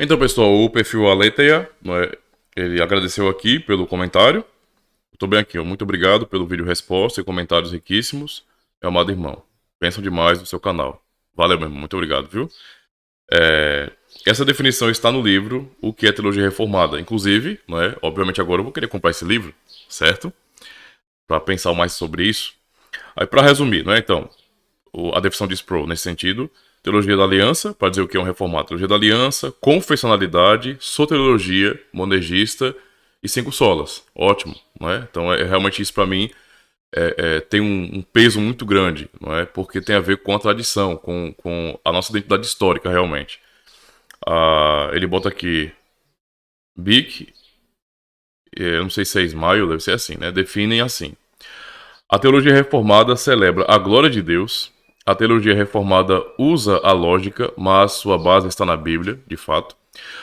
Então, pessoal, o perfil Aletheia, ele agradeceu aqui pelo comentário. Estou bem aqui, ó. Muito obrigado pelo vídeo resposta e comentários riquíssimos. Meu amado irmão, pensam demais no seu canal. Valeu, meu irmão, muito obrigado, viu? Essa definição está no livro O que é Teologia Reformada. Inclusive, obviamente agora eu vou querer comprar esse livro, certo? Para pensar mais sobre isso. Aí, para resumir, então, a definição de Sproul nesse sentido: teologia da aliança, para dizer o que é um reformado. Teologia da aliança, confessionalidade, soteriologia, monergista e 5 solas. Ótimo, Então, realmente isso para mim tem um peso muito grande, Porque tem a ver com a tradição, com a nossa identidade histórica, realmente. Ele bota aqui, Bic, eu não sei se é Ismael, deve ser assim, definem assim: a teologia reformada celebra a glória de Deus. A teologia reformada usa a lógica, mas sua base está na Bíblia, de fato.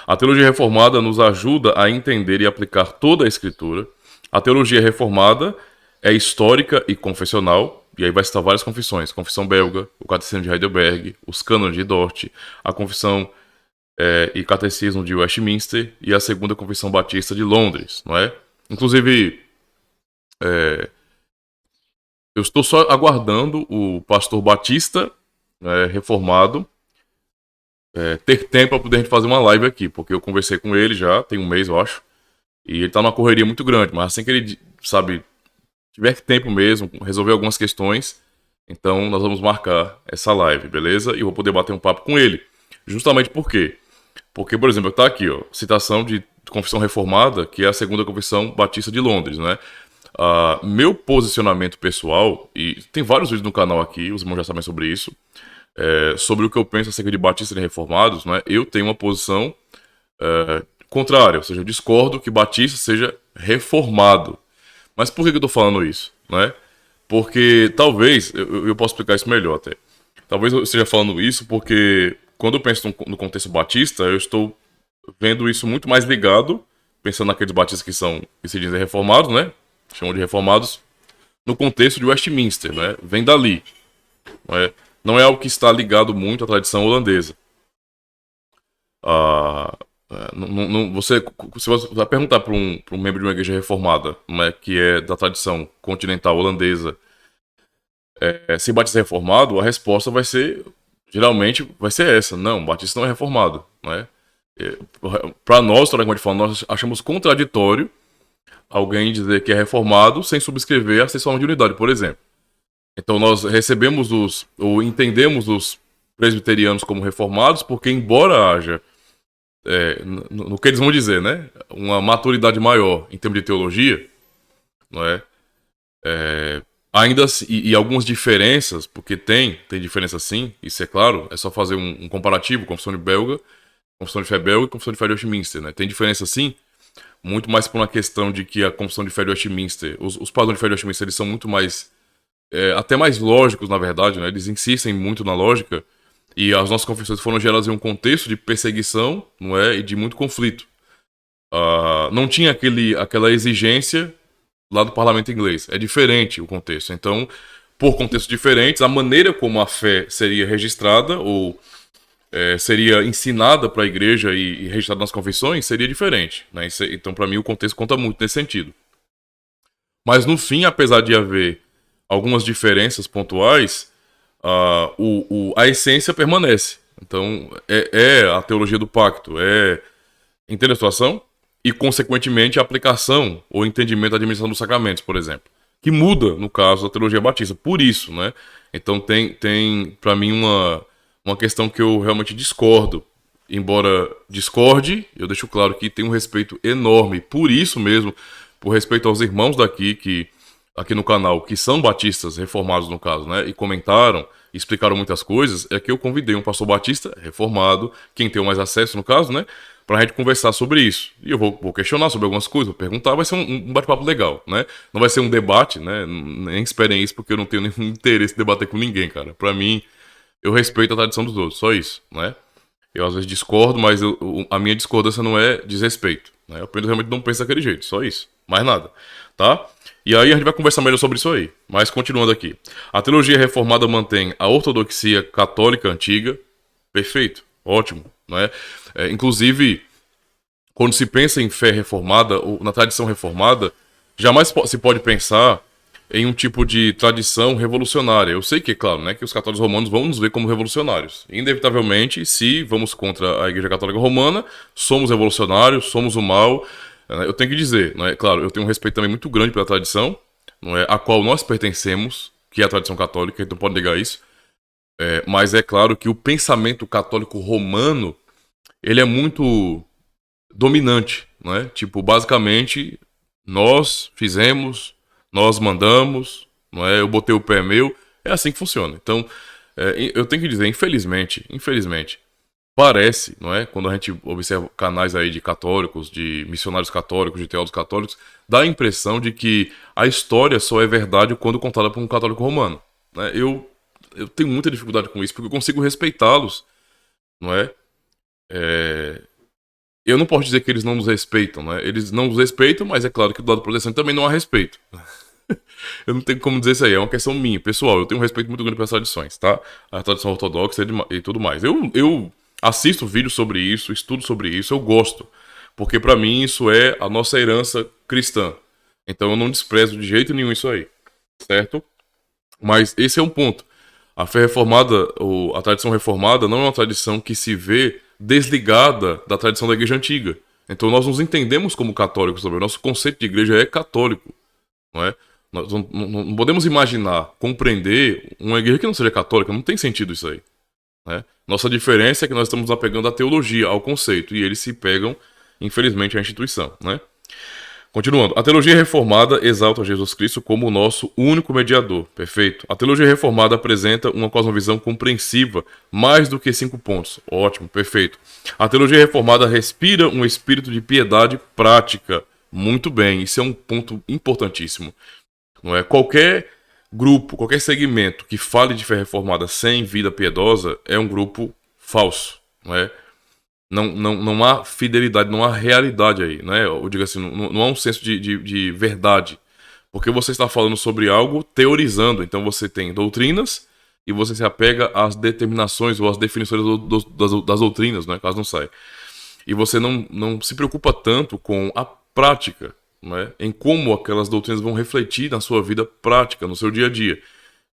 A teologia reformada nos ajuda a entender e aplicar toda a Escritura. A teologia reformada é histórica e confessional, e aí vai citar várias confissões: confissão belga, o catecismo de Heidelberg, os cânones de Dort, a confissão e catecismo de Westminster e a segunda confissão batista de Londres, Inclusive, eu estou só aguardando o pastor batista reformado ter tempo para poder a gente fazer uma live aqui, porque eu conversei com ele já tem um mês, eu acho, e ele está numa correria muito grande, mas assim que ele, tiver tempo mesmo, resolver algumas questões, então nós vamos marcar essa live, beleza? E eu vou poder bater um papo com ele. Justamente por quê? Porque, por exemplo, está aqui, ó, citação de confissão reformada, que é a segunda confissão batista de Londres, meu posicionamento pessoal, e tem vários vídeos no canal aqui, os irmãos já sabem sobre isso, sobre o que eu penso acerca de batistas e reformados, eu tenho uma posição contrária, ou seja, eu discordo que batista seja reformado. Mas por que eu estou falando isso? Porque talvez, eu posso explicar isso melhor até, talvez eu esteja falando isso porque quando eu penso no contexto batista, eu estou vendo isso muito mais ligado, pensando naqueles batistas que se dizem reformados, chamam de reformados, no contexto de Westminster, vem dali. Não é algo que está ligado muito à tradição holandesa. Se você vai perguntar para um membro de uma igreja reformada, que é da tradição continental holandesa, se batista é reformado, a resposta vai ser, geralmente, vai ser essa: não, batista não é reformado. Para nós, nós achamos contraditório alguém dizer que é reformado sem subscrever a sessão de unidade, por exemplo. Então nós recebemos ou entendemos os presbiterianos como reformados porque, embora haja, no que eles vão dizer, uma maturidade maior em termos de teologia, ainda assim, e algumas diferenças, porque tem diferença sim, isso é claro, é só fazer um comparativo: confissão de belga, confissão de fé belga e confissão de fé de Westminster, tem diferença sim, muito mais por uma questão de que a confissão de fé de Westminster, os padrões de fé de Westminster, eles são muito mais, até mais lógicos, na verdade, eles insistem muito na lógica, e as nossas confissões foram geradas em um contexto de perseguição, e de muito conflito. Não tinha aquela exigência lá do parlamento inglês, é diferente o contexto. Então, por contextos diferentes, a maneira como a fé seria registrada ou seria ensinada para a igreja e registrada nas confissões seria diferente, Então, para mim, o contexto conta muito nesse sentido. Mas, no fim, apesar de haver algumas diferenças pontuais, a essência permanece. Então, a teologia do pacto, entende a situação? E, consequentemente, a aplicação ou entendimento da administração dos sacramentos, por exemplo, que muda, no caso, da teologia batista. Por isso, Então, tem para mim, uma questão que eu realmente discordo. Embora discorde, eu deixo claro que tenho um respeito enorme, por isso mesmo, por respeito aos irmãos aqui no canal, que são batistas reformados, no caso, e comentaram, explicaram muitas coisas, é que eu convidei um pastor batista reformado, quem tem mais acesso, no caso, pra gente conversar sobre isso. E eu vou questionar sobre algumas coisas, vou perguntar, vai ser um bate-papo legal, Não vai ser um debate, Nem esperem isso, porque eu não tenho nenhum interesse em debater com ninguém, cara. Pra mim, eu respeito a tradição dos outros, só isso, Eu às vezes discordo, mas a minha discordância não é desrespeito, Eu apenas realmente não penso daquele jeito, só isso, mais nada, tá? E aí a gente vai conversar melhor sobre isso aí. Mas continuando aqui. A teologia reformada mantém a ortodoxia católica antiga. Perfeito, ótimo, não é? Inclusive, quando se pensa em fé reformada, ou na tradição reformada, jamais se pode pensar em um tipo de tradição revolucionária. Eu sei que, claro, né, que os católicos romanos vão nos ver como revolucionários. Inevitavelmente, se vamos contra a Igreja Católica Romana, somos revolucionários, somos o mal. Eu tenho que dizer, não é? Claro, eu tenho um respeito também muito grande pela tradição, não é, a qual nós pertencemos, que é a tradição católica, então pode negar isso. Mas é claro que o pensamento católico romano, ele é muito dominante, não é? Tipo, basicamente, nós fizemos, nós mandamos, não é? Eu botei o pé meu, é assim que funciona. Então, eu tenho que dizer, infelizmente, parece, não é? Quando a gente observa canais aí de católicos, de missionários católicos, de teólogos católicos, dá a impressão de que a história só é verdade quando contada por um católico romano, né? Eu tenho muita dificuldade com isso, porque eu consigo respeitá-los, não é? Eu não posso dizer que eles não nos respeitam, né? Eles não nos respeitam, mas é claro que do lado protestante também não há respeito. Eu não tenho como dizer isso aí, é uma questão minha, pessoal. Eu tenho um respeito muito grande pelas tradições, tá? A tradição ortodoxa e tudo mais. Eu assisto vídeos sobre isso, estudo sobre isso, eu gosto. Porque pra mim isso é a nossa herança cristã. Então eu não desprezo de jeito nenhum isso aí, certo? Mas esse é um ponto. A fé reformada, ou a tradição reformada, não é uma tradição que se vê desligada da tradição da igreja antiga. Então nós nos entendemos como católicos também. O nosso conceito de igreja é católico, não é? Nós não podemos imaginar, compreender uma igreja que não seja católica. Não tem sentido isso aí, né? Nossa diferença é que nós estamos nos apegando à teologia, ao conceito, e eles se pegam, infelizmente, à instituição, né? Continuando, a teologia reformada exalta Jesus Cristo como o nosso único mediador, perfeito. A teologia reformada apresenta uma cosmovisão compreensiva, mais do que 5 pontos, ótimo, perfeito. A teologia reformada respira um espírito de piedade prática, muito bem, isso é um ponto importantíssimo. Não é? Qualquer grupo, qualquer segmento que fale de fé reformada sem vida piedosa é um grupo falso, não é? Não há fidelidade, não há realidade aí, né? Eu digo assim, não há um senso de verdade. Porque você está falando sobre algo teorizando. Então você tem doutrinas e você se apega às determinações ou às definições das doutrinas, né? Caso não saia. E você não se preocupa tanto com a prática, né? Em como aquelas doutrinas vão refletir na sua vida prática, no seu dia a dia.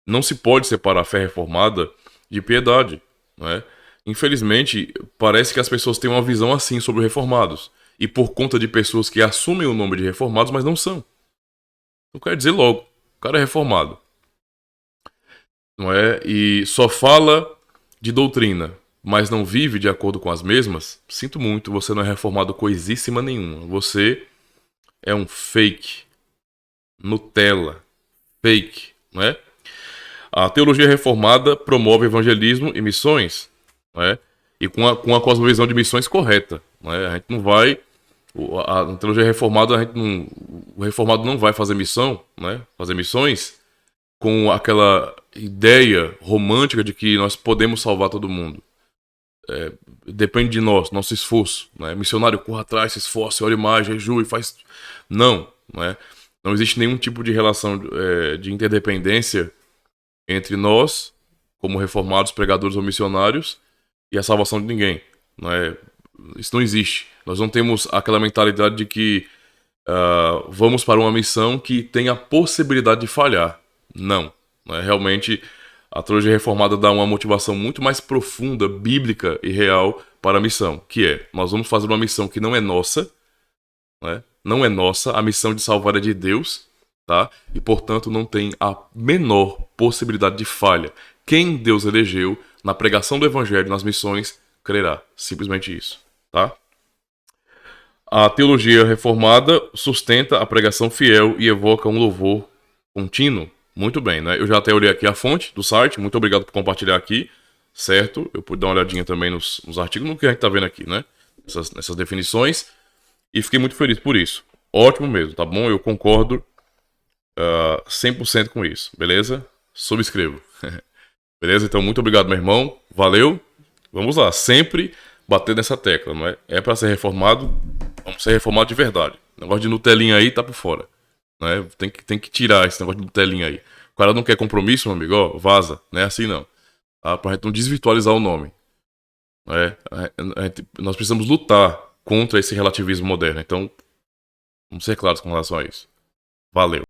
Não se pode separar a fé reformada de piedade, né? Infelizmente, parece que as pessoas têm uma visão assim sobre reformados. E por conta de pessoas que assumem o nome de reformados, mas não são. Não quero dizer logo, o cara é reformado, não é? E só fala de doutrina, mas não vive de acordo com as mesmas. Sinto muito, você não é reformado coisíssima nenhuma. Você é um fake. Nutella. Fake, não é? A teologia reformada promove evangelismo e missões, não é? E com a cosmovisão de missões correta, não é? A gente não vai... A teologia reformada, o reformado não vai fazer missão, né? Fazer missões com aquela ideia romântica de que nós podemos salvar todo mundo. Depende de nós, nosso esforço, né? Missionário, corra atrás, se esforce, ore mais, jejue, faz... Não, não é? Não existe nenhum tipo de relação de interdependência entre nós, como reformados, pregadores ou missionários, e a salvação de ninguém, não é? Isso não existe. Nós não temos aquela mentalidade de que vamos para uma missão que tem a possibilidade de falhar. Não. Realmente, a teologia reformada dá uma motivação muito mais profunda, bíblica e real para a missão, que é, nós vamos fazer uma missão que não é nossa, não é nossa, a missão de salvar é de Deus, tá? E, portanto, não tem a menor possibilidade de falha. Quem Deus elegeu na pregação do evangelho, nas missões, crerá. Simplesmente isso, tá? A teologia reformada sustenta a pregação fiel e evoca um louvor contínuo. Muito bem, né? Eu já até olhei aqui a fonte do site, muito obrigado por compartilhar aqui, certo? Eu pude dar uma olhadinha também nos artigos, no que a gente tá vendo aqui, né? Nessas definições, e fiquei muito feliz por isso. Ótimo mesmo, tá bom? Eu concordo 100% com isso, beleza? Subscrevo. Beleza? Então, muito obrigado, meu irmão. Valeu. Vamos lá, sempre bater nessa tecla, não é? É pra ser reformado, vamos ser reformados de verdade. O negócio de Nutelinha aí tá por fora, não é? Tem que tirar esse negócio de Nutelinha aí. O cara não quer compromisso, meu amigo, ó, vaza. Não é assim não. Tá? Pra gente não desvirtualizar o nome. Nós precisamos lutar contra esse relativismo moderno. Então, vamos ser claros com relação a isso. Valeu.